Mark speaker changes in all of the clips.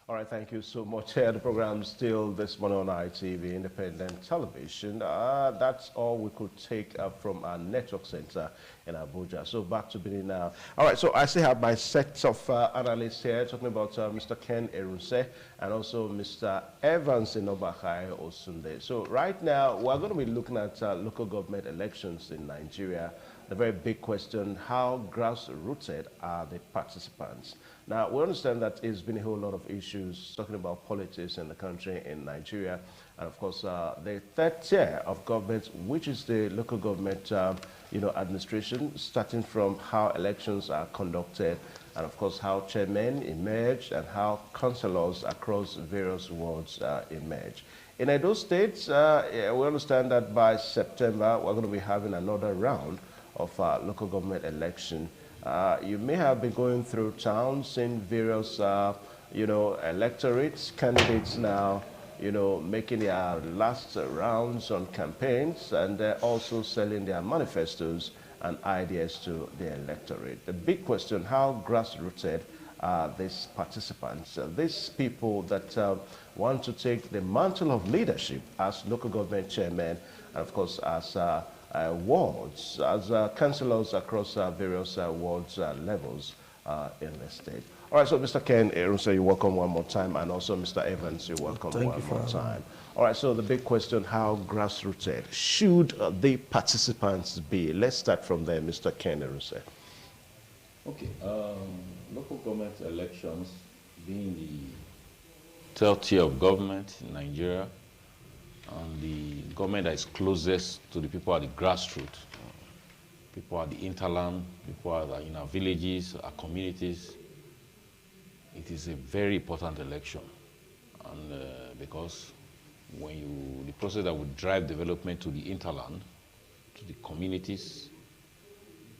Speaker 1: All right, thank you so much. The program still this morning on ITV, Independent Television. That's all we could take from our network center in Abuja. So back to Benin now. All right, so I still have my set of analysts here talking about Mr. Ken Erunse and also Mr. Evans Inobakai Osunde. So right now, we're going to be looking at local government elections in Nigeria. The very big question, how grassrooted are the participants? Now, we understand that it's been a whole lot of issues talking about politics in the country, in Nigeria, and of course, the third tier of government, which is the local government, administration, starting from how elections are conducted, and of course, how chairmen emerge, and how councillors across various wards emerge. In Edo State, we understand that by September, we're going to be having another round of local government election. You may have been going through towns, seeing various, electorates, candidates now, making their last rounds on campaigns, and they're also selling their manifestos and ideas to the electorate. The big question, how grassrooted are these participants, these people that want to take the mantle of leadership as local government chairman, and of course as wards, as councillors across various wards levels in the state. All right, so Mr. Ken Erunse, you're welcome one more time, and also Mr. Evans, you're welcome one more time. All right, so the big question, how grassrooted should the participants be? Let's start from there, Mr. Ken Erunse.
Speaker 2: Okay, local government elections being the third tier of government in Nigeria, and the government that is closest to the people at the grassroots, people at the hinterland, people at in our villages, our communities. It is a very important election, and because the process that would drive development to the hinterland, to the communities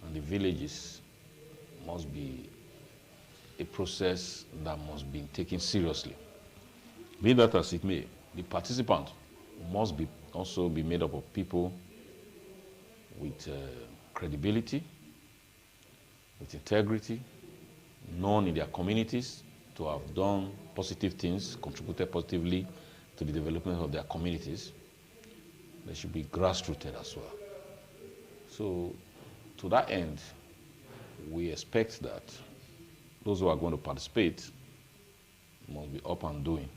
Speaker 2: and the villages must be a process that must be taken seriously. Be that as it may, the participant must also be made up of people with credibility, with integrity, known in their communities to have done positive things, contributed positively to the development of their communities. They should be grassrooted as well. So to that end, we expect that those who are going to participate must be up and doing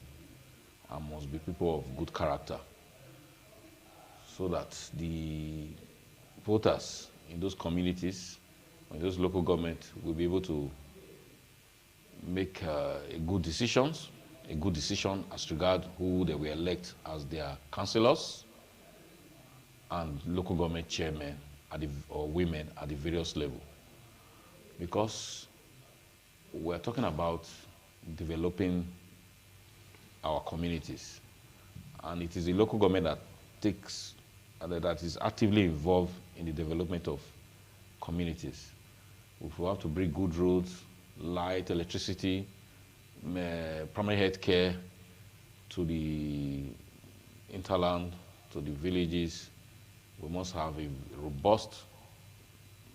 Speaker 2: and must be people of good character, so that the voters in those communities, in those local government, will be able to make a good decision as regard who they will elect as their councillors and local government chairmen or women at the various levels. Because we're talking about developing our communities, and it is the local government that is actively involved in the development of communities. If we have to bring good roads, light, electricity, primary health care to the hinterland, to the villages, we must have a robust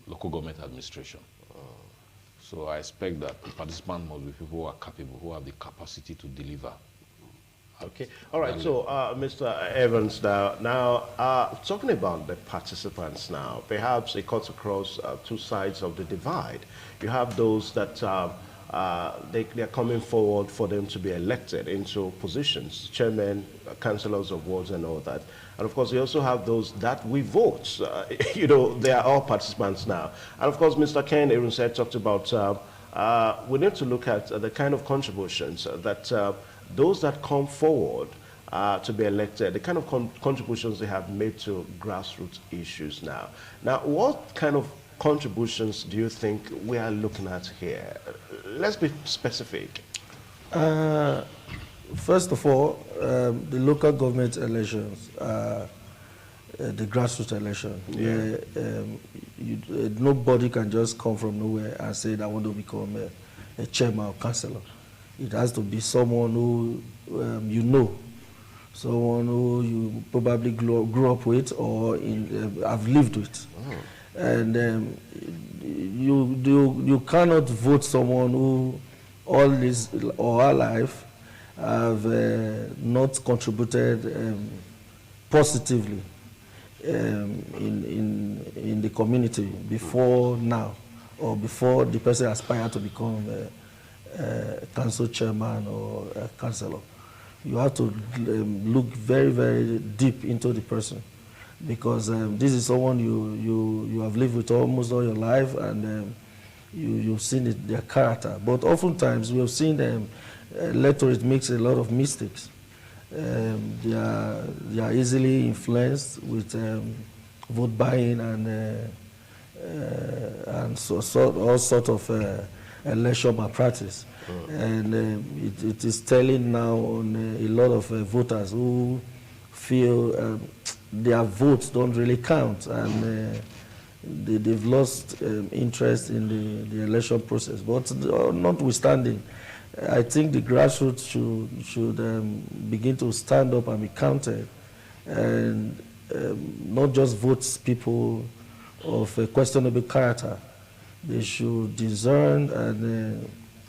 Speaker 2: local government administration. So I expect that the participants must be people who are capable, who have the capacity to deliver.
Speaker 1: Okay. All right. So, Mr. Evans, now talking about the participants now, perhaps it cuts across two sides of the divide. You have those that they are coming forward for them to be elected into positions, chairmen, councillors of wards and all that. And of course, you also have those that we vote. They are all participants now. And of course, Mr. Ken Erunse talked about we need to look at the kind of contributions that those that come forward to be elected, the kind of contributions they have made to grassroots issues now. Now, what kind of contributions do you think we are looking at here? Let's be specific.
Speaker 3: First of all, the local government elections, the grassroots election. Yeah. Nobody can just come from nowhere and say, I want to become a chairman or councillor. It has to be someone who someone who you probably grew up with or have lived with. Oh. And you cannot vote someone who all his or her life have not contributed positively in the community before now, or before the person aspired to become a council chairman or a councillor. You have to look very, very deep into the person, because this is someone you have lived with almost all your life, and you've seen their character. But oftentimes we have seen them, electorate makes a lot of mistakes. They are easily influenced with vote buying and all sort of election malpractice. And it is telling now on a lot of voters who feel their votes don't really count, and they've lost interest in the election process. But notwithstanding, I think the grassroots should begin to stand up and be counted, and not just vote people of a questionable character. They should discern and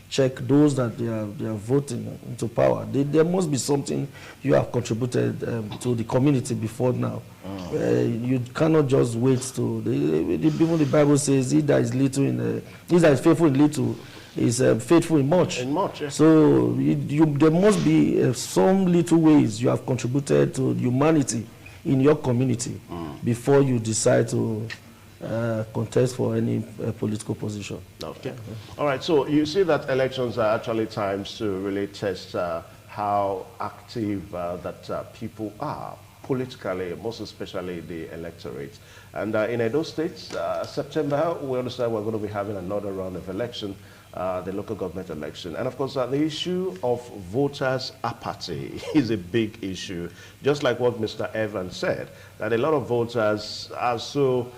Speaker 3: check those that they are voting into power. There must be something you have contributed to the community before now. You cannot just wait to. Even the Bible says, "He that is little he that is faithful in little is faithful in much."
Speaker 1: In much, yeah.
Speaker 3: So there must be some little ways you have contributed to humanity in your community before you decide to contest for any political position.
Speaker 1: Okay. All right. So you see that elections are actually times to really test how active that people are politically, most especially the electorate. And in Edo State, September, we understand we're going to be having another round of election, the local government election. And of course, the issue of voters' apathy is a big issue. Just like what Mr. Evans said, that a lot of voters are so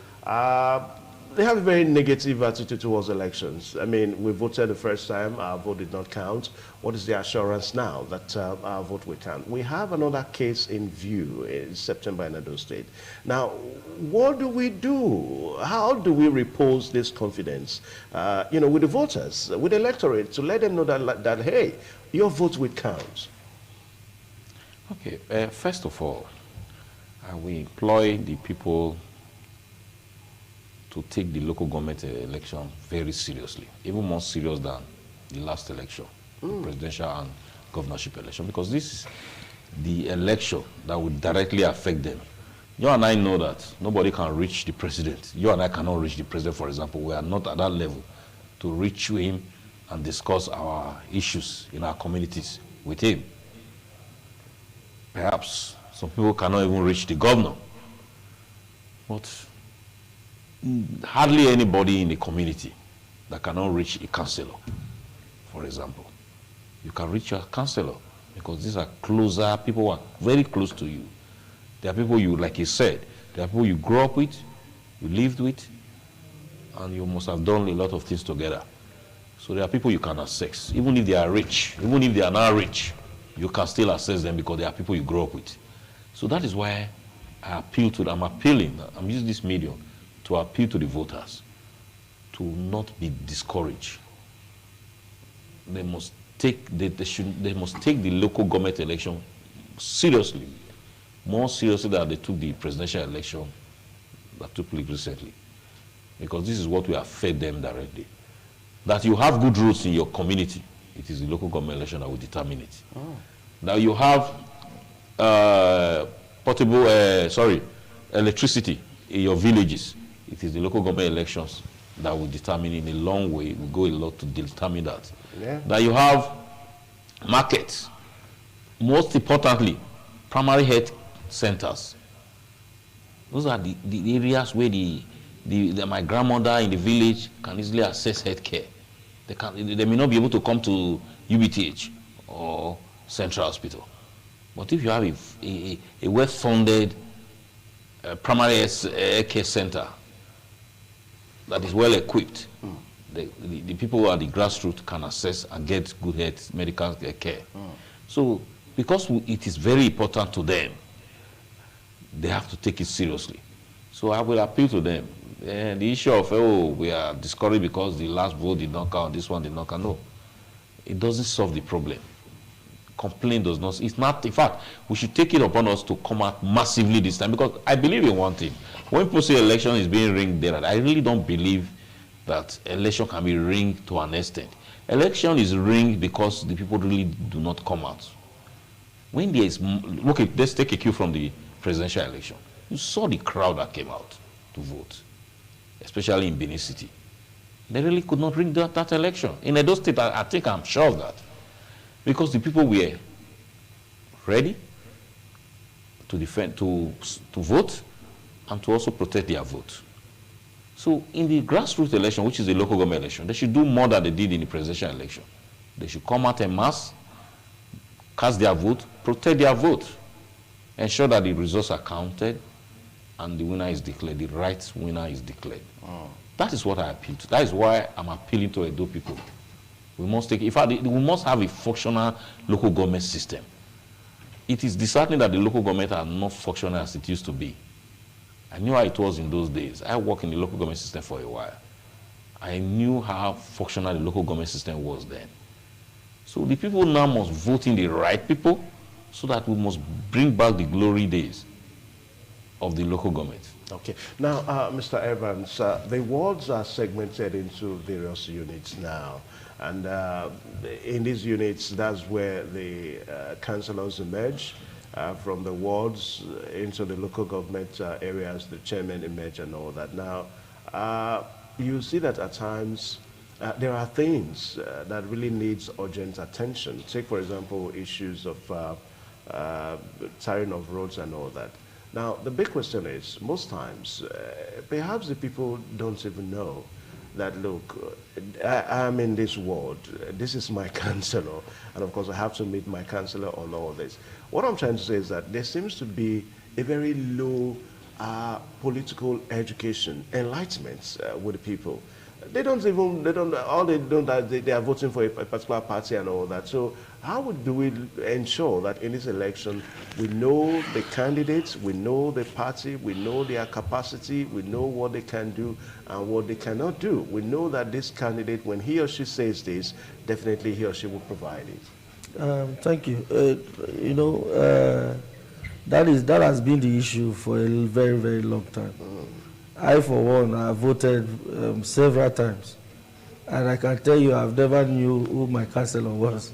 Speaker 1: they have a very negative attitude towards elections. I mean, we voted the first time, our vote did not count. What is the assurance now that our vote will count? We have another case in view in September in Edo State. Now, what do we do? How do we repose this confidence, with the voters, with the electorate, to let them know that hey, your vote will count?
Speaker 2: Okay, first of all, we employ the people to take the local government election very seriously, even more serious than the last election, the presidential and governorship election, because this is the election that will directly affect them. You and I know that nobody can reach the president. You and I cannot reach the president, for example. We are not at that level to reach him and discuss our issues in our communities with him. Perhaps some people cannot even reach the governor. But hardly anybody in the community that cannot reach a councillor, for example. You can reach your councillor because these are closer, people who are very close to you. There are people you, like you said, there are people you grew up with, you lived with, and you must have done a lot of things together. So there are people you can access, even if they are rich, even if they are not rich, you can still access them because they are people you grew up with. So that is why I appeal to them. I'm using this medium to appeal to the voters to not be discouraged. They must take they must take the local government election seriously, more seriously than they took the presidential election that took place recently, because this is what we have fed them directly. That you have good roads in your community, it is the local government election that will determine it. Now you have electricity in your villages. It is the local government elections that will determine, in a long way, will go a lot to determine that.
Speaker 1: Yeah.
Speaker 2: That you have markets, most importantly, primary health centers. Those are the areas where my grandmother in the village can easily access health care. They may not be able to come to UBTH or Central Hospital. But if you have a well-funded primary health care center that is well equipped, the people who are the grassroots can access and get good health medical care. So because it is very important to them, they have to take it seriously. So I will appeal to them. And the issue of, we are discouraged because the last vote did not count, this one did not count. No, it doesn't solve the problem. complaint does not, it's not, in fact, we should take it upon us to come out massively this time, because I believe in one thing. When people say election is being rigged there, I really don't believe that election can be rigged to an extent. Election is rigged because the people really do not come out. When there is, okay, let's take a cue from the presidential election. You saw the crowd that came out to vote, especially in Benin City. They really could not rig that election. In Edo State, I think I'm sure of that. Because the people were ready to defend, to vote, and to also protect their vote. So in the grassroots election, which is the local government election, they should do more than they did in the presidential election. They should come out en masse, cast their vote, protect their vote, ensure that the results are counted, and the winner is declared, the right winner is declared. That is what I appeal to. That is why I'm appealing to Edo people. We must take, in fact, we must have a functional local government system. It is disheartening that the local government are not functional as it used to be. I knew how it was in those days. I worked in the local government system for a while. I knew how functional the local government system was then. So the people now must vote in the right people so that we must bring back the glory days of the local government.
Speaker 1: Okay. Now, Mr. Evans, the wards are segmented into various units now. And in these units, that's where the councillors emerge. From the wards into the local government areas, the chairman emerge and all that. Now, you see that at times there are things that really needs urgent attention. Take, for example, issues of tarring of roads and all that. Now, the big question is, most times, perhaps the people don't even know that, look, I'm in this ward, this is my councillor, and of course I have to meet my councillor on all this. What I'm trying to say is that there seems to be a very low political education, enlightenment with the people. They are voting for a particular party and all that. So how do we ensure that in this election we know the candidates, we know the party, we know their capacity, we know what they can do and what they cannot do? We know that this candidate, when he or she says this, definitely he or she will provide it.
Speaker 3: Thank you. That has been the issue for a very, very long time. I, for one, have voted several times, and I can tell you I've never knew who my councillor was.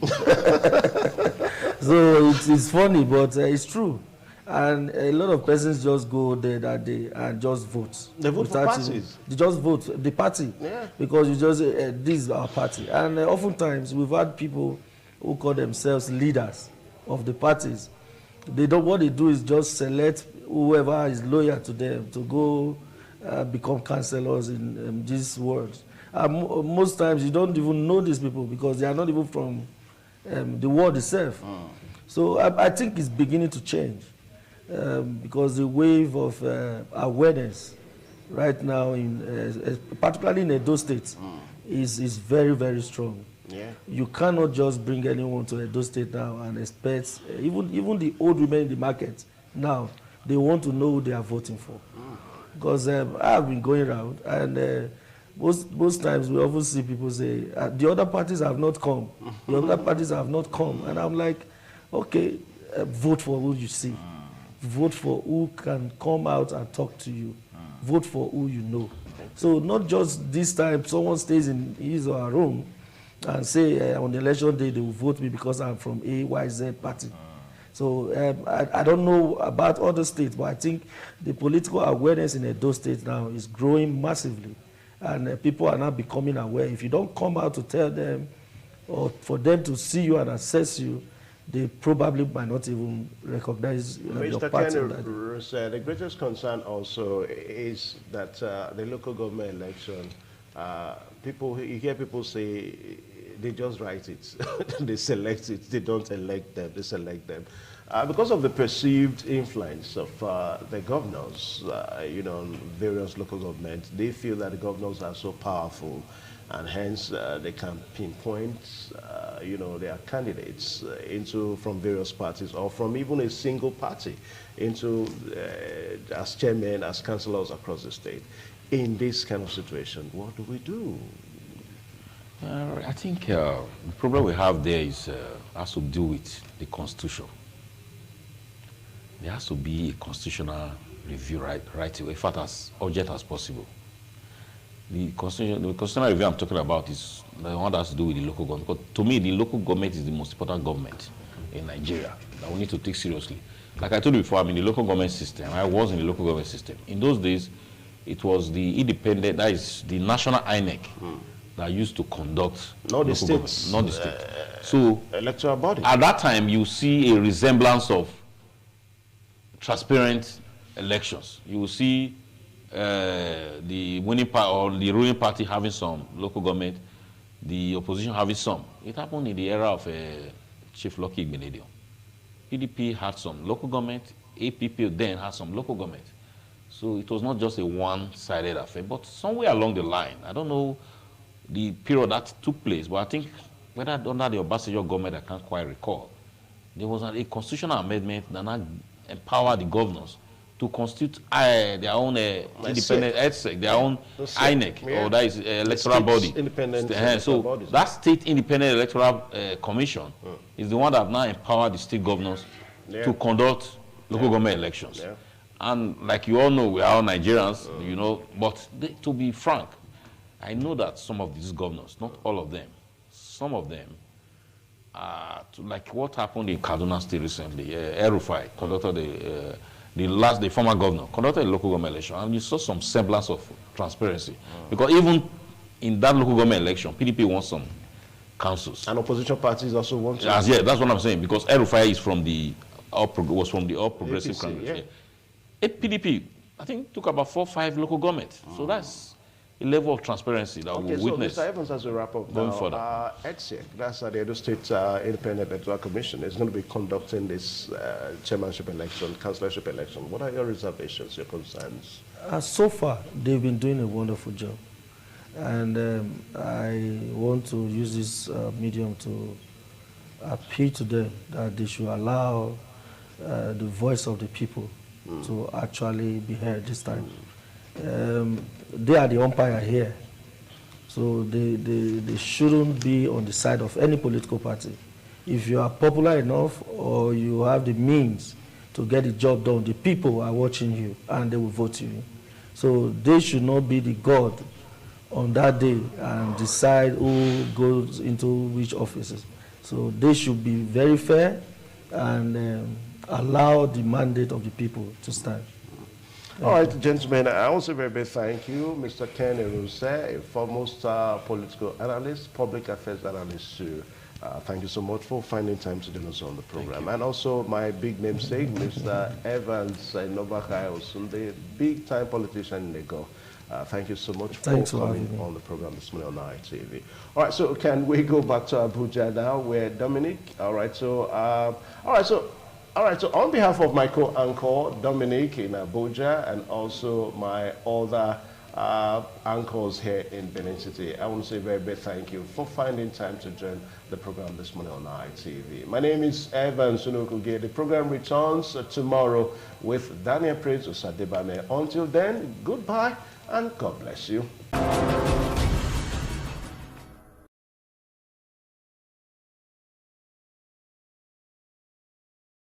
Speaker 3: So it's funny, but it's true. And a lot of persons just go there that day and just vote.
Speaker 1: They vote for parties?
Speaker 3: They just vote the party, because you just this is our party. And oftentimes we've had people who call themselves leaders of the parties. What they do is just select whoever is loyal to them to go become councillors in these words. Most times you don't even know these people because they are not even from the world itself. So I think it's beginning to change because the wave of awareness right now, particularly in Edo State, is very, very strong. Yeah. You cannot just bring anyone to Edo State now and expect, even the old women in the market now, they want to know who they are voting for. Because I have been going around, and most times we often see people say, the other parties have not come. The other parties have not come. And I'm like, okay, vote for who you see. Vote for who can come out and talk to you. Vote for who you know. So not just this time someone stays in his or her room and say on the election day they will vote me because I'm from A, Y, Z party. So I don't know about other states, but I think the political awareness in Edo State now is growing massively. And people are now becoming aware. If you don't come out to tell them or for them to see you and assess you, they probably might not even recognize your party.
Speaker 1: The greatest concern also is that the local government election, you hear people say they just write it, they select it, they don't elect them, they select them. Because of the perceived influence of the governors, various local governments, they feel that the governors are so powerful, and hence they can pinpoint, their candidates from various parties or from even a single party as chairmen, as councillors across the state. In this kind of situation, what do we do?
Speaker 2: I think the problem we have there is has to do with the Constitution. There has to be a constitutional review right away, in fact, as urgent as possible. The constitutional review I'm talking about is the one that has to do with the local government. Because to me, the local government is the most important government in Nigeria that we need to take seriously. Like I told you before, I'm in the local government system. I was in the local government system. In those days, it was the independent, that is the national INEC, that used to conduct
Speaker 1: not the
Speaker 2: local
Speaker 1: states,
Speaker 2: government, not the state. So
Speaker 1: electoral body.
Speaker 2: at that time, you see a resemblance of transparent elections. You will see the winning party or the ruling party having some local government, the opposition having some. It happened in the era of Chief Lucky Igbenedion. PDP had some local government, APP then had some local government. So it was not just a one-sided affair, but somewhere along the line, I don't know the period that took place, but I think whether under the Obasanjo government, I can't quite recall, there was a constitutional amendment that now empowered the governors to constitute their own independent EDSEC, their own INEC, or that is electoral body.
Speaker 1: Independent
Speaker 2: so
Speaker 1: bodies.
Speaker 2: that state independent electoral commission is the one that now empowered the state governors to conduct local government elections.
Speaker 1: Yeah.
Speaker 2: And like you all know, we are all Nigerians, you know, but to be frank, I know that some of these governors, not all of them, some of them, like what happened in Kaduna State recently, El-Rufai conducted the former governor conducted a local government election, and you saw some semblance of transparency. Because even in that local government election, PDP won some councils.
Speaker 1: And opposition parties also want to.
Speaker 2: Yeah, that's what I'm saying. Because El-Rufai is from the All Progressive
Speaker 1: APC,
Speaker 2: Congress.
Speaker 1: yeah.
Speaker 2: PDP, I think, took about 4 or 5 local governments. So that's a level of transparency that we'll witness.
Speaker 1: So Mr. Evans, as we wrap up
Speaker 2: going
Speaker 1: now,
Speaker 2: further.
Speaker 1: EDSEC, that's the Edo State Independent Electoral Commission, is going to be conducting this chairmanship election, councillorship election. What are your reservations, your concerns?
Speaker 3: So far, they've been doing a wonderful job. And I want to use this medium to appeal to them that they should allow the voice of the people to actually be heard this time. They are the umpire here. So they shouldn't be on the side of any political party. If you are popular enough or you have the means to get the job done, the people are watching you and they will vote you. So they should not be the God on that day and decide who goes into which offices. So they should be very fair and allow the mandate of the people to stand.
Speaker 1: All right, gentlemen, I also very big thank you, Mr. Ken Eruse, a foremost political analyst, public affairs analyst too. Thank you so much for finding time to join us on the program. And also my big namesake, Mr. Evans Novakai, the big-time politician in Lagos. Thank you so much for coming on the program this morning on ITV. All right, so can we go back to Abuja now, where Dominic? All right, so on behalf of my co-anchor, Dominic in Abuja, and also my other anchors here in Benin City, I want to say a very big thank you for finding time to join the program this morning on ITV. My name is Evan Sunukuge. The program returns tomorrow with Daniel Praise Osadebame. Until then, goodbye and God bless you.